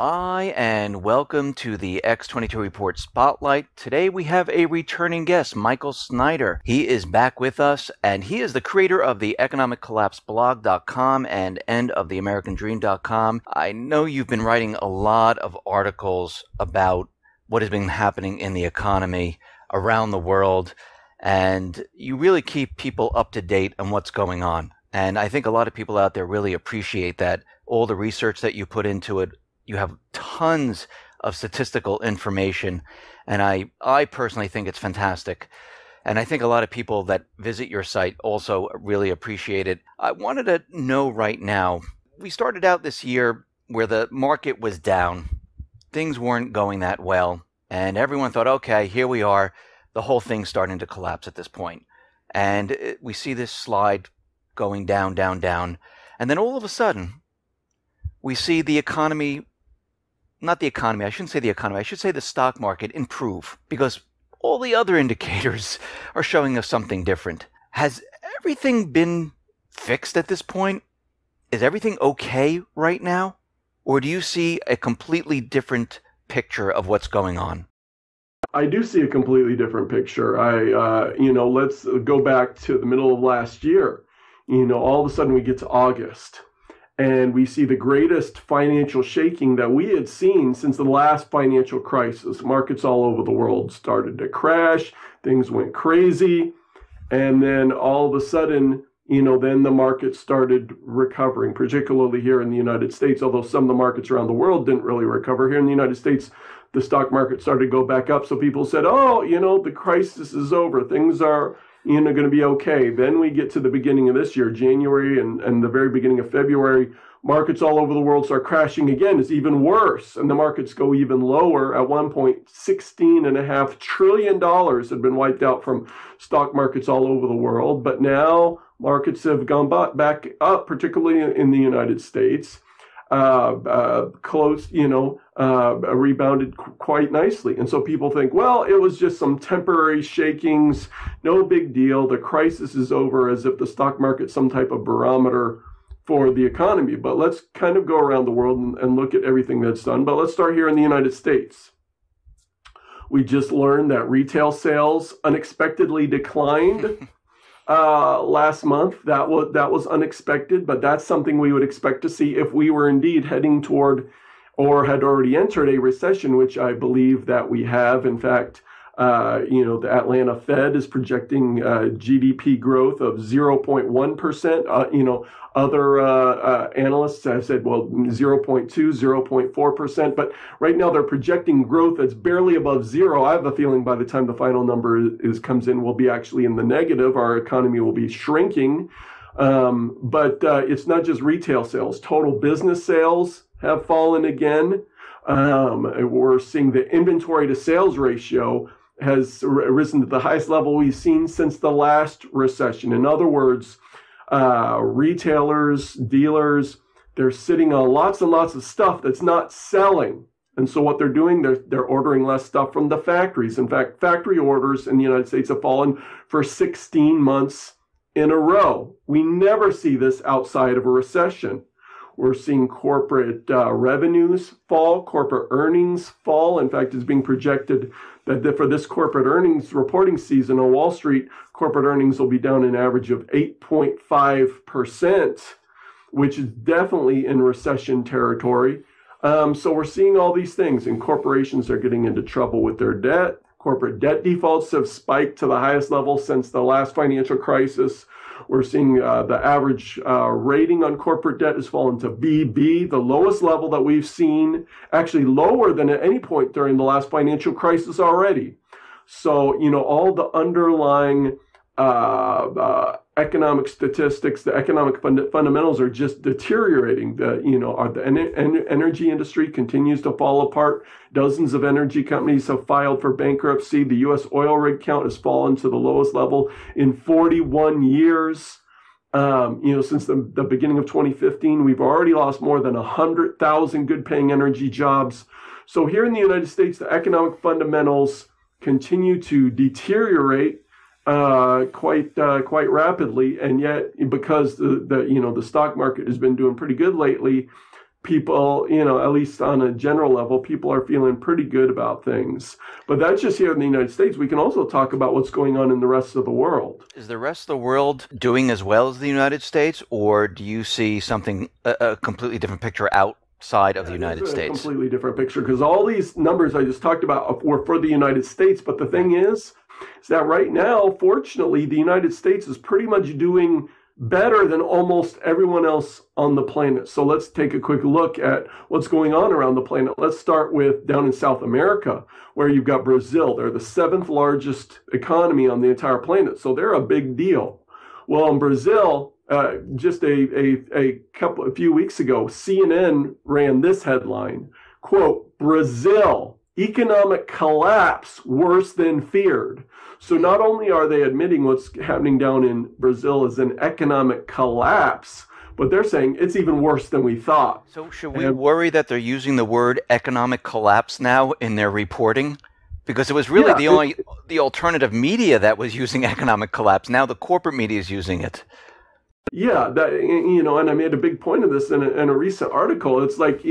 Hi, and welcome to the X22 Report Spotlight. Today we have a returning guest, Michael Snyder. He is back with us, and he is the creator of the economiccollapseblog.com and endoftheamericandream.com. I know you've been writing a lot of articles about what has been happening in the economy around the world, and you really keep people up to date on what's going on. And I think a lot of people out there really appreciate that, all the research that you put into it. You have tons of statistical information, and I personally think it's fantastic. And I think a lot of people that visit your site also really appreciate it. I wanted to know right now, we started out this year where the market was down. Things weren't going that well, and everyone thought, okay, here we are. The whole thing's starting to collapse at this point. And we see this slide going down, down, down. And then all of a sudden, we see the economy, not the economy, I shouldn't say the economy, I should say the stock market improve, because all the other indicators are showing us something different. Has everything been fixed at this point? Is everything okay right now? Or do you see a completely different picture of what's going on? I do see a completely different picture. Let's go back to the middle of last year. All of a sudden we get to August, and we see the greatest financial shaking that we had seen since the last financial crisis. Markets all over the world started to crash. Things went crazy. And then all of a sudden, then the market started recovering, particularly here in the United States, although some of the markets around the world didn't really recover. Here in the United States, the stock market started to go back up. So people said, the crisis is over. Things are going to be okay. Then we get to the beginning of this year, January and the very beginning of February, markets all over the world start crashing again. It's even worse. And the markets go even lower. At one point, $16.5 trillion had been wiped out from stock markets all over the world. But now markets have gone back up, particularly in the United States. Rebounded quite nicely. And so people think, well, it was just some temporary shakings, no big deal. The crisis is over, as if the stock market's some type of barometer for the economy. But let's kind of go around the world and look at everything that's done. But let's start here in the United States. We just learned that retail sales unexpectedly declined last month. That was unexpected, but that's something we would expect to see if we were indeed heading toward or had already entered a recession, which I believe that we have. In fact, the Atlanta Fed is projecting GDP growth of 0.1%. Other analysts have said, 0.2, 0.4%. But right now they're projecting growth that's barely above zero. I have a feeling by the time the final number comes in, we'll be actually in the negative. Our economy will be shrinking. But it's not just retail sales. Total business sales have fallen again. We're seeing the inventory to sales ratio has risen to the highest level we've seen since the last recession. In other words, retailers, dealers, they're sitting on lots and lots of stuff that's not selling. And so what they're doing, they're ordering less stuff from the factories. In fact, factory orders in the United States have fallen for 16 months in a row. We never see this outside of a recession. We're seeing corporate revenues fall, corporate earnings fall. In fact, it's being projected that for this corporate earnings reporting season on Wall Street, corporate earnings will be down an average of 8.5%, which is definitely in recession territory. So we're seeing all these things, and corporations are getting into trouble with their debt. Corporate debt defaults have spiked to the highest level since the last financial crisis. We're seeing the average rating on corporate debt has fallen to BB, the lowest level that we've seen, actually lower than at any point during the last financial crisis already. So, all the underlying economic statistics, the economic fundamentals are just deteriorating. The energy industry continues to fall apart. Dozens of energy companies have filed for bankruptcy. The U.S. oil rig count has fallen to the lowest level in 41 years. Since the beginning of 2015, we've already lost more than 100,000 good-paying energy jobs. So here in the United States, the economic fundamentals continue to deteriorate quite rapidly, and yet because the stock market has been doing pretty good lately, people, at least on a general level, people are feeling pretty good about things. But that's just here in the United States. We can also talk about what's going on in the rest of the world. Is the rest of the world doing as well as the United States, or do you see something, a completely different picture outside of the United States? A completely different picture, because all these numbers I just talked about were for the United States. But the thing is that right now, fortunately, the United States is pretty much doing better than almost everyone else on the planet. So let's take a quick look at what's going on around the planet. Let's start with down in South America, where you've got Brazil. They're the seventh largest economy on the entire planet. So they're a big deal. Well, in Brazil, just a few weeks ago, CNN ran this headline, quote, "Brazil, economic collapse worse than feared." So not only are they admitting what's happening down in Brazil is an economic collapse, but they're saying it's even worse than we thought. So should we worry that they're using the word economic collapse now in their reporting? Because it was really the alternative media that was using economic collapse. Now the corporate media is using it. Yeah, and I made a big point of this in a recent article. It's like,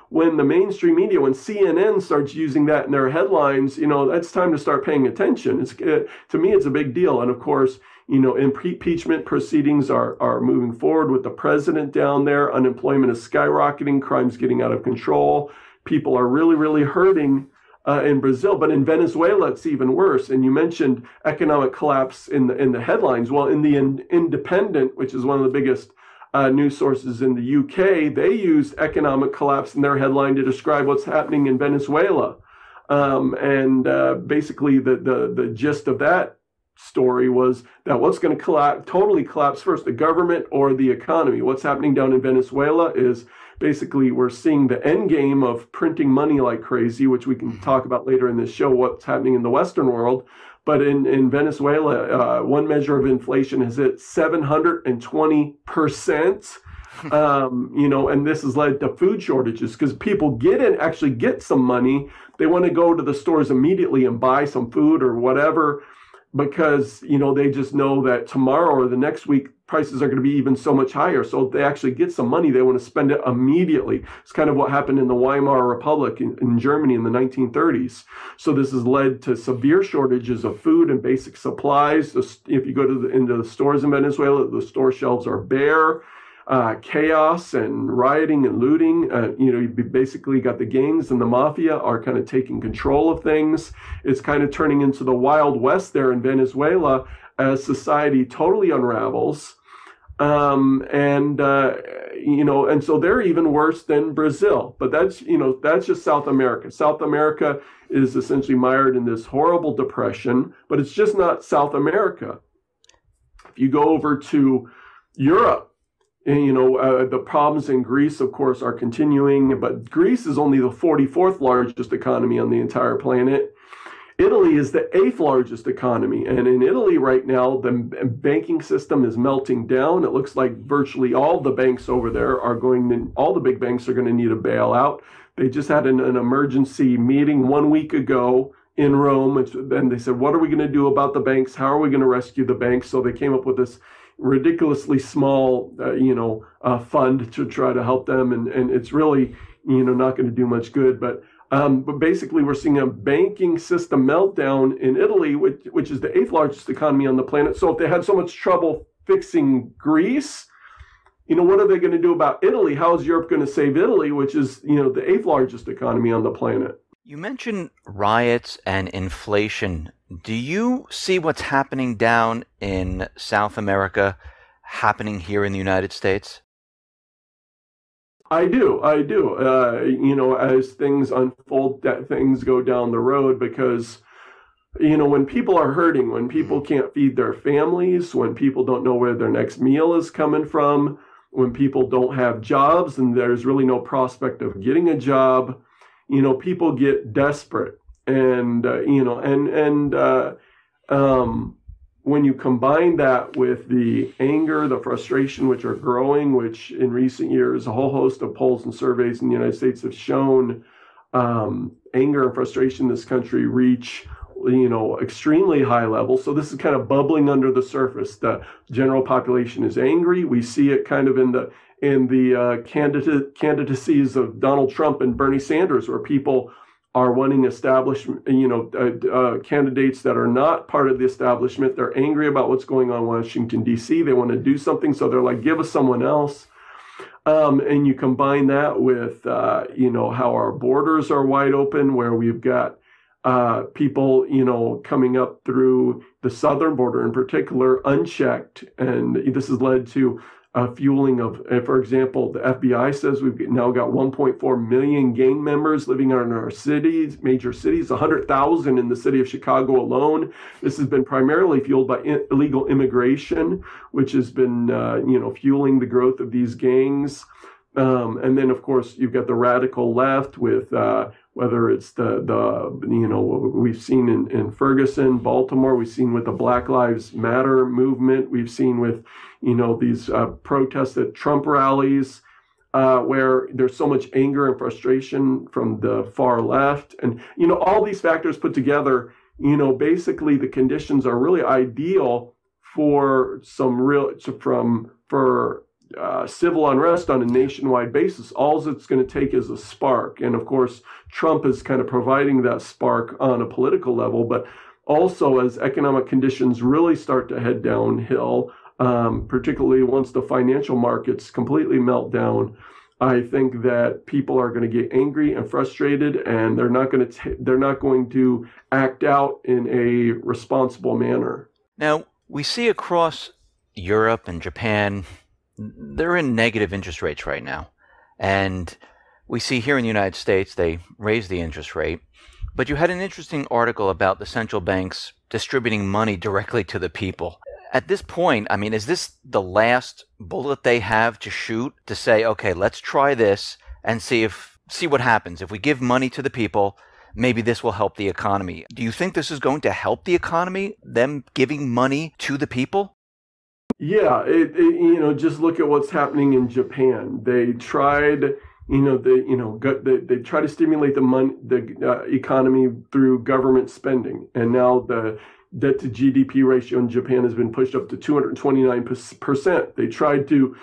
when the mainstream media, when CNN starts using that in their headlines, that's time to start paying attention. To me, it's a big deal. And of course, impeachment proceedings are moving forward with the president down there. Unemployment is skyrocketing, crime's getting out of control. People are really, really hurting in Brazil, but in Venezuela, it's even worse. And you mentioned economic collapse in the headlines. Well, in the Independent, which is one of the biggest news sources in the UK, they used economic collapse in their headline to describe what's happening in Venezuela. Basically, the gist of that story was that what's going to totally collapse first, the government or the economy. What's happening down in Venezuela is basically we're seeing the end game of printing money like crazy, which we can talk about later in this show, what's happening in the Western world. But in Venezuela, one measure of inflation has hit 720%. And this has led to food shortages because people actually get some money. They want to go to the stores immediately and buy some food or whatever, because, they just know that tomorrow or the next week, prices are going to be even so much higher. So if they actually get some money, they want to spend it immediately. It's kind of what happened in the Weimar Republic in Germany in the 1930s. So this has led to severe shortages of food and basic supplies. If you go into the stores in Venezuela, the store shelves are bare. Chaos and rioting and looting. You basically got the gangs and the mafia are kind of taking control of things. It's kind of turning into the Wild West there in Venezuela as society totally unravels. And so they're even worse than Brazil. But that's just South America. South America is essentially mired in this horrible depression, but it's just not South America. If you go over to Europe, the problems in Greece, of course, are continuing, but Greece is only the 44th largest economy on the entire planet. Italy is the 8th largest economy. And in Italy right now, the banking system is melting down. It looks like virtually all the banks over there all the big banks are going to need a bailout. They just had an emergency meeting 1 week ago in Rome. And they said, what are we going to do about the banks? How are we going to rescue the banks? So they came up with this ridiculously small, fund to try to help them. And it's really, not going to do much good. But basically, we're seeing a banking system meltdown in Italy, which is the 8th largest economy on the planet. So if they had so much trouble fixing Greece, what are they going to do about Italy? How is Europe going to save Italy, which is, the 8th largest economy on the planet? You mentioned riots and inflation. Do you see what's happening down in South America happening here in the United States? I do. As things unfold, that things go down the road, because, when people are hurting, when people can't feed their families, when people don't know where their next meal is coming from, when people don't have jobs and there's really no prospect of getting a job, people get desperate. And, when you combine that with the anger, the frustration, which are growing, which in recent years, a whole host of polls and surveys in the United States have shown anger and frustration in this country reach, extremely high levels. So this is kind of bubbling under the surface. The general population is angry. We see it kind of in in the candidacies of Donald Trump and Bernie Sanders, where people are wanting establishment, candidates that are not part of the establishment. They're angry about what's going on in Washington, D.C. They want to do something, so they're like, give us someone else. And you combine that with, how our borders are wide open, where we've got people, coming up through the southern border in particular, unchecked. And this has led to fueling of, for example, the FBI says we've now got 1.4 million gang members living in our cities, major cities, 100,000 in the city of Chicago alone. This has been primarily fueled by illegal immigration, which has been, fueling the growth of these gangs. And then, of course, you've got the radical left with whether it's what we've seen in Ferguson, Baltimore, we've seen with the Black Lives Matter movement, we've seen with, these protests at Trump rallies, where there's so much anger and frustration from the far left. And, all these factors put together, basically the conditions are really ideal for civil unrest on a nationwide basis. All it's going to take is a spark. And of course, Trump is kind of providing that spark on a political level, but also as economic conditions really start to head downhill, particularly once the financial markets completely melt down, I think that people are going to get angry and frustrated, and they're not going to act out in a responsible manner. Now, we see across Europe and Japan, they're in negative interest rates right now. And we see here in the United States, they raised the interest rate. But you had an interesting article about the central banks distributing money directly to the people. At this point, I mean, is this the last bullet they have to shoot to say, okay, let's try this and see what happens. If we give money to the people, maybe this will help the economy. Do you think this is going to help the economy, them giving money to the people? Yeah, just look at what's happening in Japan. They tried, they try to stimulate the economy through government spending, and now the debt to GDP ratio in Japan has been pushed up to 229%. They tried to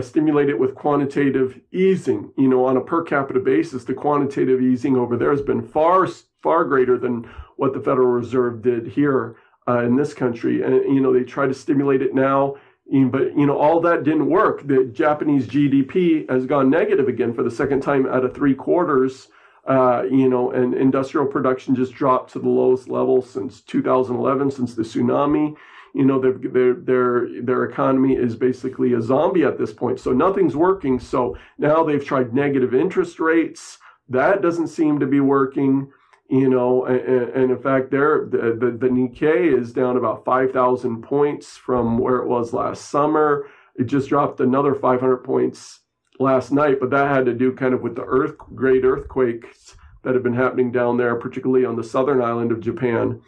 stimulate it with quantitative easing. On a per capita basis, the quantitative easing over there has been far, far greater than what the Federal Reserve did here in this country. And, they try to stimulate it now, but, all that didn't work. The Japanese GDP has gone negative again for the second time out of 3 quarters, and industrial production just dropped to the lowest level since 2011, since the tsunami. Their economy is basically a zombie at this point. So nothing's working. So now they've tried negative interest rates. That doesn't seem to be working. And in fact, the Nikkei is down about 5,000 points from where it was last summer. It just dropped another 500 points last night, but that had to do kind of with the great earthquakes that have been happening down there, particularly on the southern island of Japan.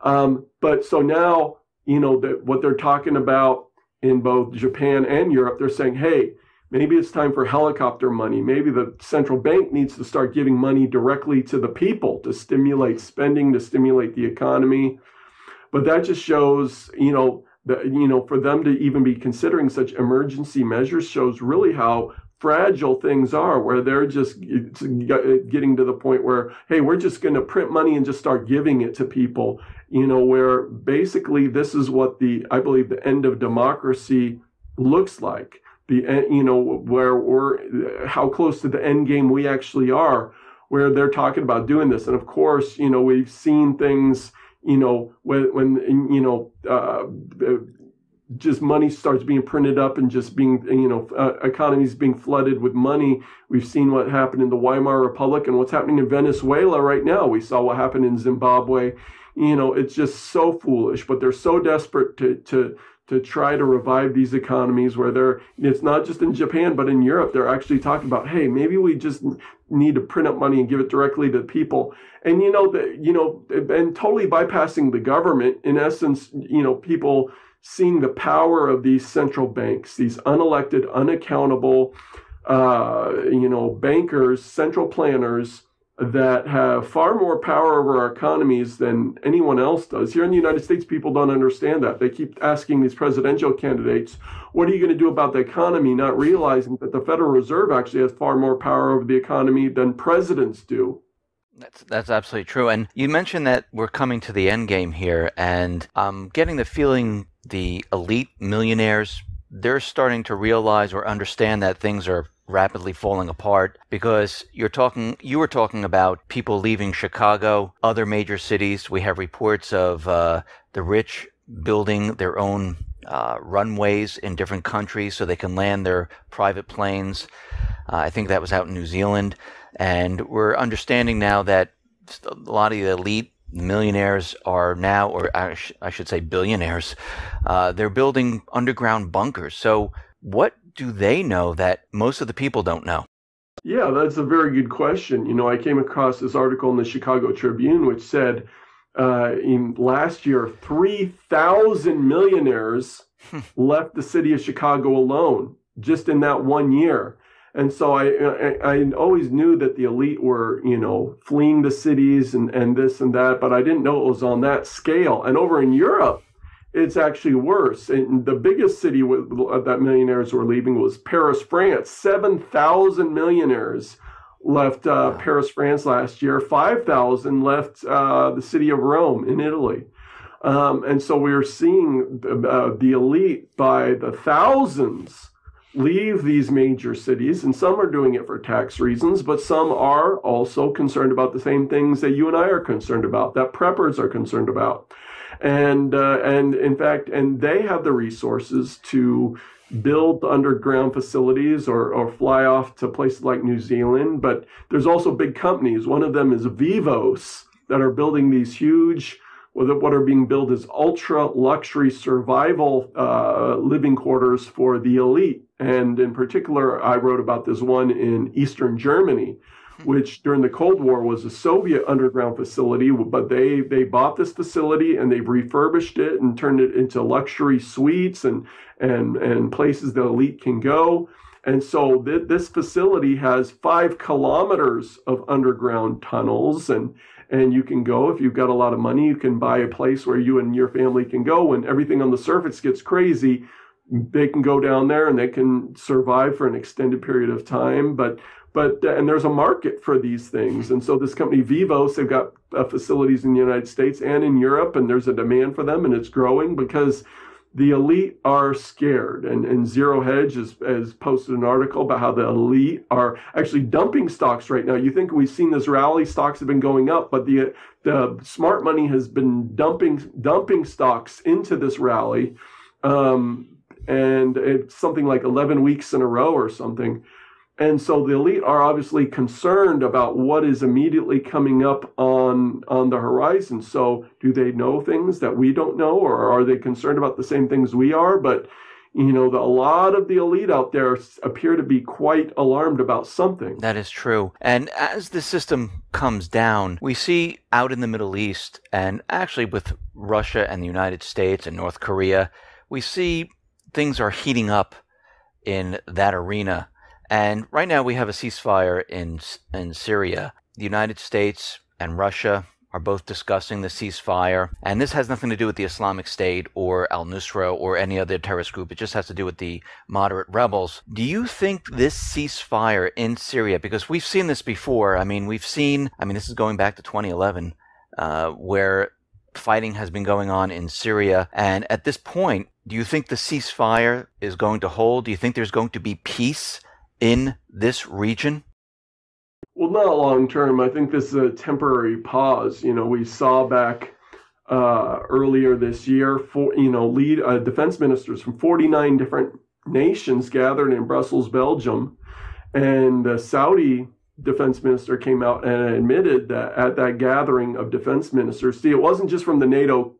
But so now, what they're talking about in both Japan and Europe, they're saying, hey, maybe it's time for helicopter money. Maybe the central bank needs to start giving money directly to the people to stimulate spending, to stimulate the economy. But that just shows, for them to even be considering such emergency measures shows really how fragile things are, where they're just getting to the point where, hey, we're just going to print money and just start giving it to people, where basically this is what I believe the end of democracy looks like. Where how close to the end game we actually are, where they're talking about doing this. And of course, we've seen things, when just money starts being printed up and just being, economies being flooded with money. We've seen what happened in the Weimar Republic and what's happening in Venezuela right now. We saw what happened in Zimbabwe. It's just so foolish, but they're so desperate to try to revive these economies where it's not just in Japan, but in Europe, they're actually talking about, hey, maybe we just need to print up money and give it directly to people. And, and totally bypassing the government, in essence, people seeing the power of these central banks, these unelected, unaccountable, bankers, central planners, that have far more power over our economies than anyone else does. Here in the United States, people don't understand that. They keep asking these presidential candidates, what are you going to do about the economy, not realizing that the Federal Reserve actually has far more power over the economy than presidents do. That's absolutely true. And you mentioned that we're coming to the end game here, and I'm getting the feeling the elite millionaires, they're starting to realize or understand that things are rapidly falling apart, because you were talking about people leaving Chicago, other major cities. We have reports of the rich building their own runways in different countries so they can land their private planes. I think that was out in New Zealand. And we're understanding now that a lot of the elite millionaires are now, or I should say billionaires, they're building underground bunkers. So what do they know that most of the people don't know? Yeah, that's a very good question. You know, I came across this article in the Chicago Tribune, which said in last year, 3,000 millionaires left the city of Chicago alone, just in that 1 year. And so I always knew that the elite were, you know, fleeing the cities and this and that, but I didn't know it was on that scale. And over in Europe, it's actually worse. And the biggest city that millionaires were leaving was Paris, France. 7,000 millionaires left Paris, France last year. 5,000 left the city of Rome in Italy. And so we are seeing the elite by the thousands leave these major cities, and some are doing it for tax reasons, but some are also concerned about the same things that you and I are concerned about, that preppers are concerned about. And in fact, and they have the resources to build underground facilities or fly off to places like New Zealand. But there's also big companies. One of them is Vivos, that are building these huge, what are being built as ultra luxury survival living quarters for the elite. And in particular, I wrote about this one in Eastern Germany, which during the Cold War was a Soviet underground facility, but they bought this facility and they've refurbished it and turned it into luxury suites and places the elite can go. And so this facility has 5 kilometers of underground tunnels, and you can go, if you've got a lot of money, you can buy a place where you and your family can go. When everything on the surface gets crazy, they can go down there and they can survive for an extended period of time. But and there's a market for these things. And so this company Vivos, they've got facilities in the United States and in Europe, and there's a demand for them, and it's growing because the elite are scared. And Zero Hedge has posted an article about how the elite are actually dumping stocks right now. You think we've seen this rally, stocks have been going up, but the smart money has been dumping stocks into this rally. And it's something like 11 weeks in a row or something. And so the elite are obviously concerned about what is immediately coming up on the horizon. So do they know things that we don't know, or are they concerned about the same things we are? But, you know, a lot of the elite out there appear to be quite alarmed about something. That is true. And as the system comes down, we see out in the Middle East, and actually with Russia and the United States and North Korea, we see things are heating up in that arena. And right now we have a ceasefire in Syria. The United States and Russia are both discussing the ceasefire. And this has nothing to do with the Islamic State or al-Nusra or any other terrorist group. It just has to do with the moderate rebels. Do you think this ceasefire in Syria, because we've seen this before, this is going back to 2011, where fighting has been going on in Syria. And at this point, do you think the ceasefire is going to hold? Do you think there's going to be peace in this region? Well, not long term. I think this is a temporary pause. You know, we saw back earlier this year, defense ministers from 49 different nations gathered in Brussels, Belgium, and the Saudi defense minister came out and admitted that at that gathering of defense ministers, it wasn't just from the NATO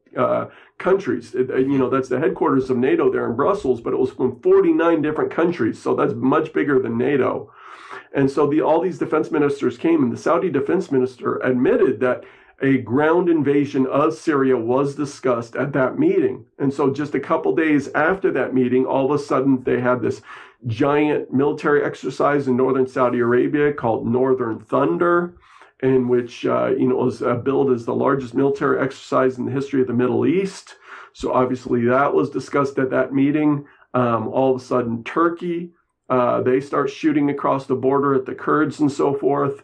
countries. That's the headquarters of NATO there in Brussels, but it was from 49 different countries. So that's much bigger than NATO. And so all these defense ministers came, and the Saudi defense minister admitted that a ground invasion of Syria was discussed at that meeting. And so just a couple days after that meeting, all of a sudden they had this giant military exercise in northern Saudi Arabia called Northern Thunder. in which was billed as the largest military exercise in the history of the Middle East. So obviously that was discussed at that meeting. All of a sudden, Turkey, they start shooting across the border at the Kurds and so forth.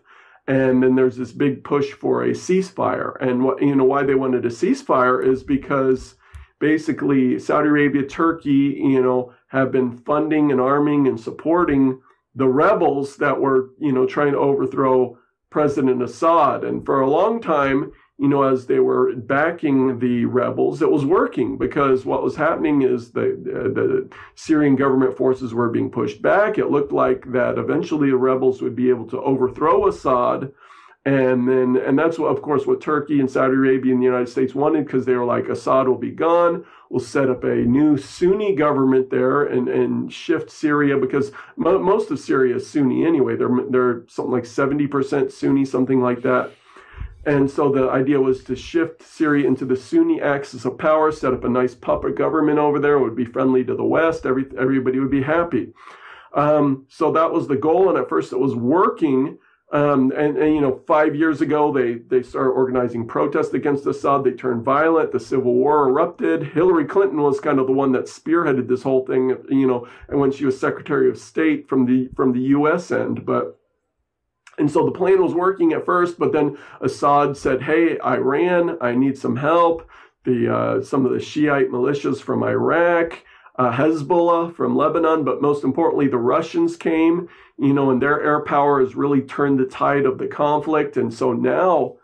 And then there's this big push for a ceasefire. And why they wanted a ceasefire is because basically Saudi Arabia, Turkey, have been funding and arming and supporting the rebels that were, trying to overthrow President Assad. And for a long time, as they were backing the rebels, it was working, because what was happening is the Syrian government forces were being pushed back. It looked like that eventually the rebels would be able to overthrow Assad. And that's what, of course, what Turkey and Saudi Arabia and the United States wanted, because they were like, Assad will be gone. We'll set up a new Sunni government there and shift Syria, because most of Syria is Sunni anyway. They're something like 70% Sunni, something like that. And so the idea was to shift Syria into the Sunni axis of power, set up a nice puppet government over there. It would be friendly to the West. Everybody would be happy. So that was the goal. And at first it was working. And 5 years ago, they started organizing protests against Assad. They turned violent. The civil war erupted. Hillary Clinton was kind of the one that spearheaded this whole thing, and when she was Secretary of State from the U.S. end. And so the plan was working at first, but then Assad said, "Hey, Iran, I need some help." Some of the Shiite militias from Iraq, Hezbollah from Lebanon, but most importantly, the Russians came, and their air power has really turned the tide of the conflict. And so now,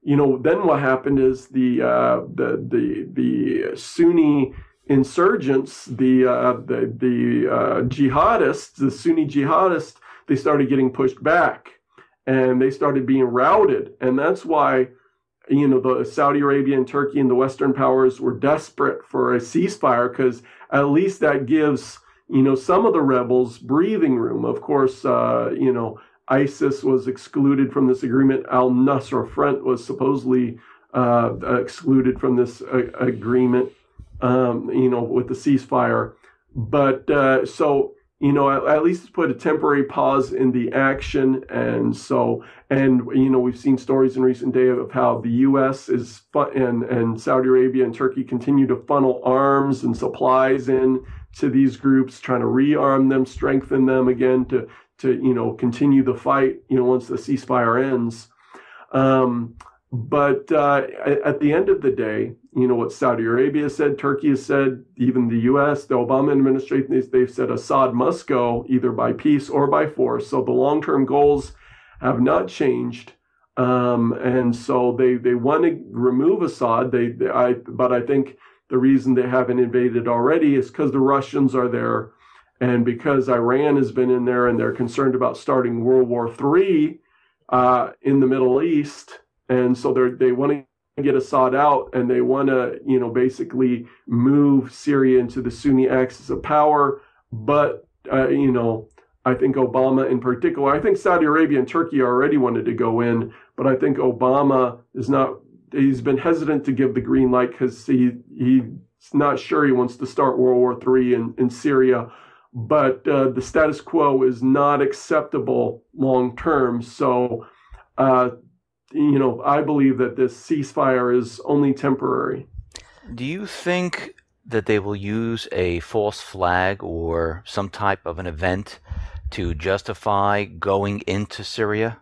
then what happened is the Sunni insurgents, the jihadists, the Sunni jihadists, they started getting pushed back. And they started being routed. And that's why, the Saudi Arabia and Turkey and the Western powers were desperate for a ceasefire, because at least that gives, some of the rebels breathing room. Of course, ISIS was excluded from this agreement. Al-Nusra Front was supposedly excluded from this agreement, with the ceasefire. But at least put a temporary pause in the action. And we've seen stories in recent days of how the U.S. and Saudi Arabia and Turkey continue to funnel arms and supplies in to these groups, trying to rearm them, strengthen them again to continue the fight, once the ceasefire ends. But at the end of the day, what Saudi Arabia said, Turkey has said, even the U.S., the Obama administration, they've said Assad must go either by peace or by force. So the long-term goals have not changed. And so they want to remove Assad. But I think the reason they haven't invaded already is because the Russians are there, and because Iran has been in there, and they're concerned about starting World War III in the Middle East. And so they want to get Assad out, and they want to, basically move Syria into the Sunni axis of power. But, I think Obama in particular, I think Saudi Arabia and Turkey already wanted to go in, but I think Obama he's been hesitant to give the green light, because he's not sure he wants to start World War III in Syria. But the status quo is not acceptable long term. So, I believe that this ceasefire is only temporary. Do you think that they will use a false flag or some type of an event to justify going into Syria?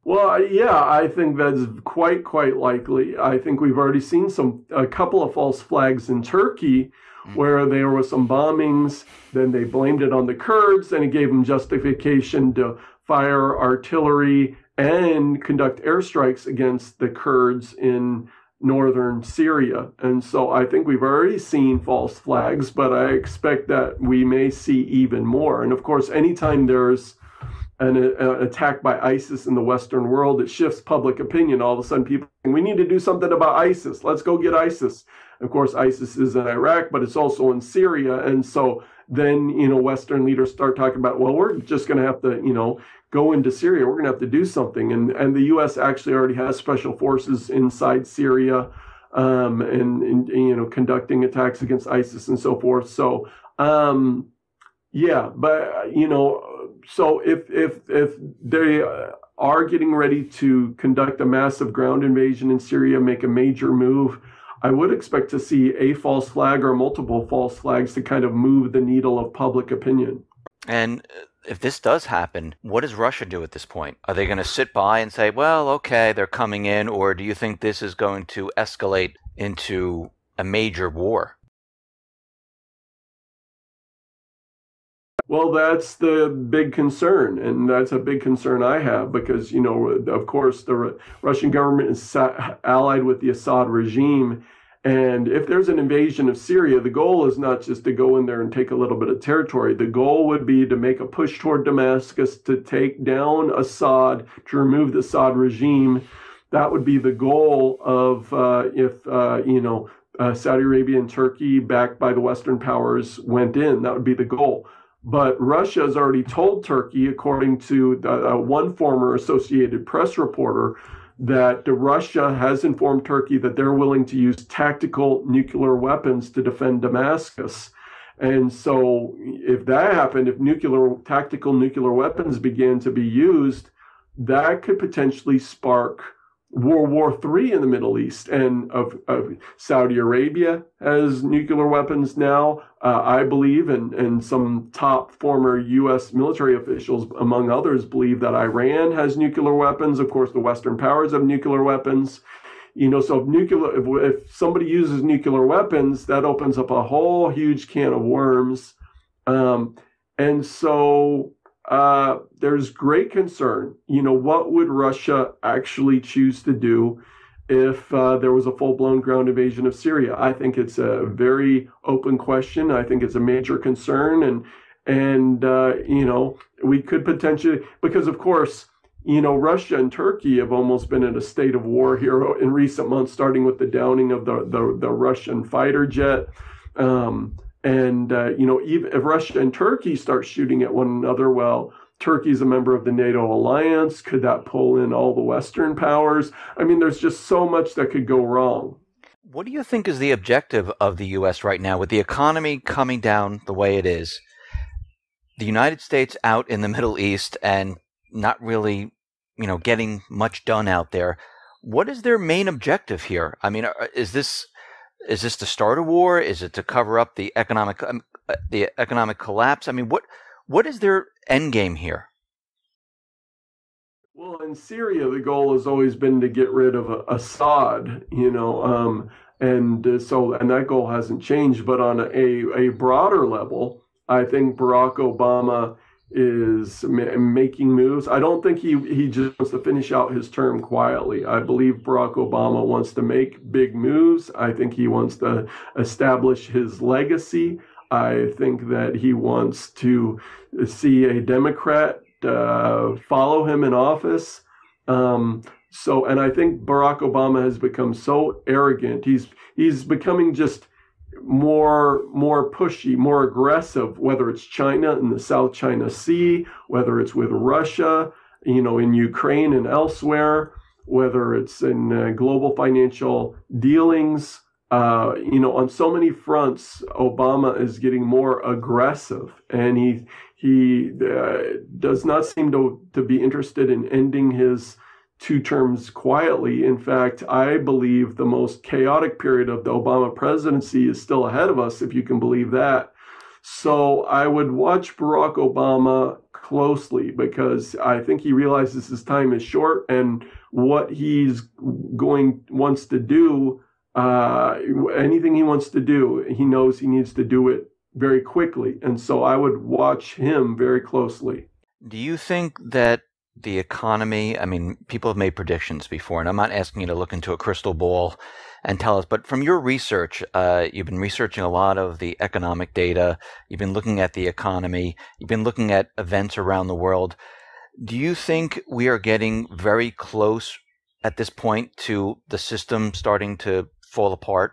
Well, yeah, I think that's quite likely. I think we've already seen a couple of false flags in Turkey, where there were some bombings, then they blamed it on the Kurds, and it gave them justification to fire artillery and conduct airstrikes against the Kurds in northern Syria. And so I think we've already seen false flags, but I expect that we may see even more. And of course, anytime there's an attack by ISIS in the Western world, it shifts public opinion. All of a sudden, people think, we need to do something about ISIS. Let's go get ISIS. Of course, ISIS is in Iraq, but it's also in Syria. And so then, Western leaders start talking about, well, we're just going to have to, go into Syria. We're going to have to do something. And the U.S. actually already has special forces inside Syria, and conducting attacks against ISIS and so forth. So, yeah, but, so if they, are getting ready to conduct a massive ground invasion in Syria, make a major move, I would expect to see a false flag or multiple false flags to kind of move the needle of public opinion. And if this does happen, what does Russia do at this point? Are they going to sit by and say, well, okay, they're coming in, or do you think this is going to escalate into a major war? Well, that's the big concern, and that's a big concern I have because, of course, the Russian government is allied with the Assad regime. And if there's an invasion of Syria, the goal is not just to go in there and take a little bit of territory. The goal would be to make a push toward Damascus, to take down Assad, to remove the Assad regime. That would be the goal of if Saudi Arabia and Turkey, backed by the Western powers, went in. That would be the goal. But Russia has already told Turkey, according to one former Associated Press reporter, that Russia has informed Turkey that they're willing to use tactical nuclear weapons to defend Damascus. And so if that happened, if tactical nuclear weapons began to be used, that could potentially spark World War III in the Middle East. And of Saudi Arabia has nuclear weapons now, I believe, and some top former U.S. military officials, among others, believe that Iran has nuclear weapons. Of course, the Western powers have nuclear weapons. So if somebody uses nuclear weapons, that opens up a whole huge can of worms. And so there's great concern. What would Russia actually choose to do if there was a full-blown ground invasion of Syria? I think it's a very open question. I think it's a major concern, and we could potentially, because of course, Russia and Turkey have almost been in a state of war here in recent months, starting with the downing of the Russian fighter jet. Even if Russia and Turkey start shooting at one another, well, Turkey's a member of the NATO alliance. Could that pull in all the Western powers? I mean, there's just so much that could go wrong. What do you think is the objective of the U.S. right now with the economy coming down the way it is? The United States out in the Middle East and not really, getting much done out there. What is their main objective here? I mean, is this to start a war? Is it to cover up the economic collapse? I mean, what is their end game here? Well, in Syria, the goal has always been to get rid of Assad, and that goal hasn't changed. But on a broader level, I think Barack Obama is making moves. I don't think he just wants to finish out his term quietly. I believe Barack Obama wants to make big moves. I think he wants to establish his legacy. I think that he wants to see a Democrat follow him in office. And I think Barack Obama has become so arrogant. He's becoming just more pushy, more aggressive, whether it's China in the South China Sea, whether it's with Russia, in Ukraine and elsewhere, whether it's in global financial dealings. On so many fronts, Obama is getting more aggressive, and he does not seem to be interested in ending his 2 terms quietly. In fact, I believe the most chaotic period of the Obama presidency is still ahead of us, if you can believe that. So I would watch Barack Obama closely because I think he realizes his time is short, and what he's wants to do, anything he wants to do, he knows he needs to do it very quickly. And so I would watch him very closely. Do you think that the economy, I mean, people have made predictions before, and I'm not asking you to look into a crystal ball and tell us, but from your research, you've been researching a lot of the economic data, you've been looking at the economy, you've been looking at events around the world. Do you think we are getting very close at this point to the system starting to fall apart?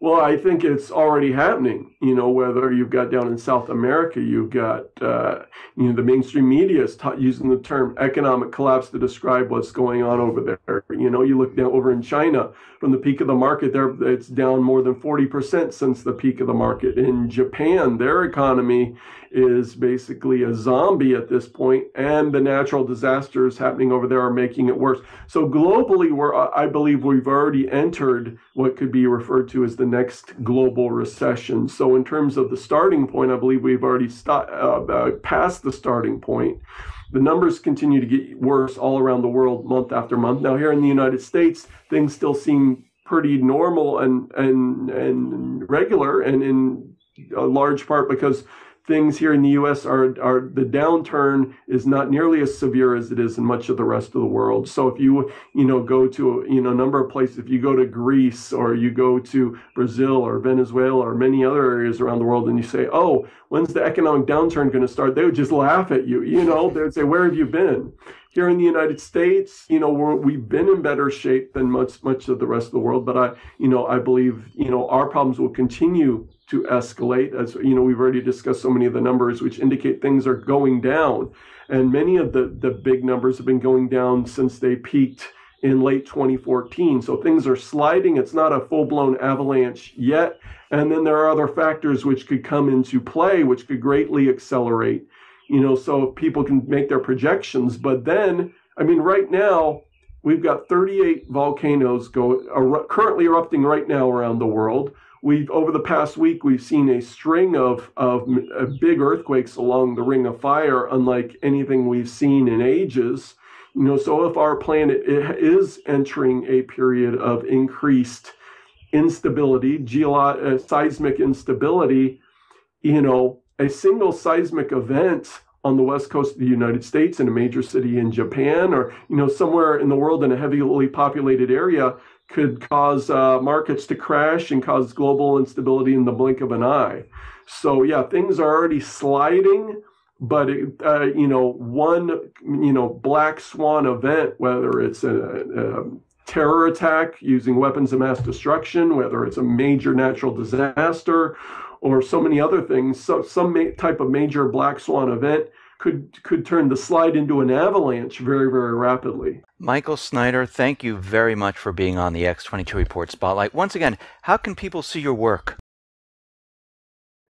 Well, I think it's already happening. Whether you've got down in South America, you've got the mainstream media is using the term economic collapse to describe what's going on over there. You look down over in China, from the peak of the market there, it's down more than 40% since the peak of the market. In Japan, their economy is basically a zombie at this point, and the natural disasters happening over there are making it worse. So globally, I believe we've already entered what could be referred to as the next global recession. So in terms of the starting point, I believe we've already passed the starting point. The numbers continue to get worse all around the world month after month. Now here in the United States, things still seem pretty normal and regular, and in a large part because things here in the U.S. are the downturn is not nearly as severe as it is in much of the rest of the world. So if you go to a number of places, if you go to Greece or you go to Brazil or Venezuela or many other areas around the world, and you say, "Oh, when's the economic downturn going to start?" They would just laugh at you. They'd say, "Where have you been?" Here in the United States, we've been in better shape than much of the rest of the world. But I believe, our problems will continue to escalate. As we've already discussed so many of the numbers which indicate things are going down. And many of the big numbers have been going down since they peaked in late 2014. So things are sliding. It's not a full-blown avalanche yet. And then there are other factors which could come into play, which could greatly accelerate, so people can make their projections. But then, right now, we've got 38 volcanoes currently erupting right now around the world. Over the past week, we've seen a string of big earthquakes along the Ring of Fire, unlike anything we've seen in ages. So if our planet is entering a period of increased instability, seismic instability, a single seismic event on the west coast of the United States in a major city in Japan or, somewhere in the world in a heavily populated area could cause markets to crash and cause global instability in the blink of an eye. So yeah, things are already sliding, but one, black swan event, whether it's a terror attack using weapons of mass destruction, whether it's a major natural disaster, or so many other things, some type of major black swan event could turn the slide into an avalanche very, very rapidly. Michael Snyder, thank you very much for being on the X22 Report Spotlight. Once again, how can people see your work?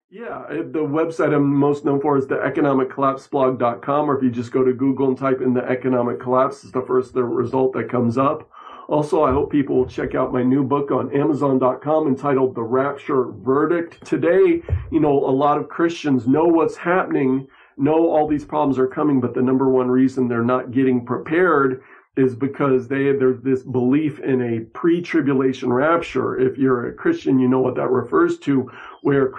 Yeah, the website I'm most known for is the economiccollapseblog.com, or if you just go to Google and type in the economic collapse, it's the result that comes up. Also, I hope people will check out my new book on Amazon.com entitled The Rapture Verdict. Today, a lot of Christians know what's happening, know all these problems are coming, but the number one reason they're not getting prepared is because there's this belief in a pre-tribulation rapture. If you're a Christian, you know what that refers to, where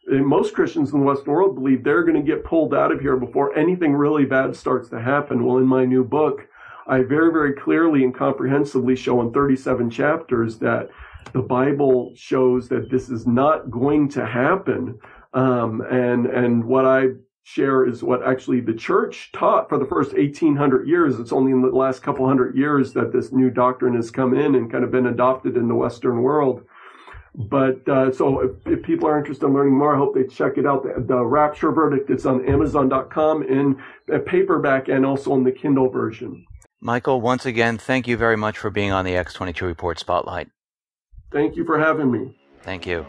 most Christians in the Western world believe they're going to get pulled out of here before anything really bad starts to happen. Well, in my new book, I very, very clearly and comprehensively show in 37 chapters that the Bible shows that this is not going to happen. And what I share is what actually the church taught for the first 1,800 years. It's only in the last couple hundred years that this new doctrine has come in and kind of been adopted in the Western world. But so if people are interested in learning more, I hope they check it out. The Rapture Verdict, it's on Amazon.com in a paperback and also in the Kindle version. Michael, once again, thank you very much for being on the X22 Report Spotlight. Thank you for having me. Thank you.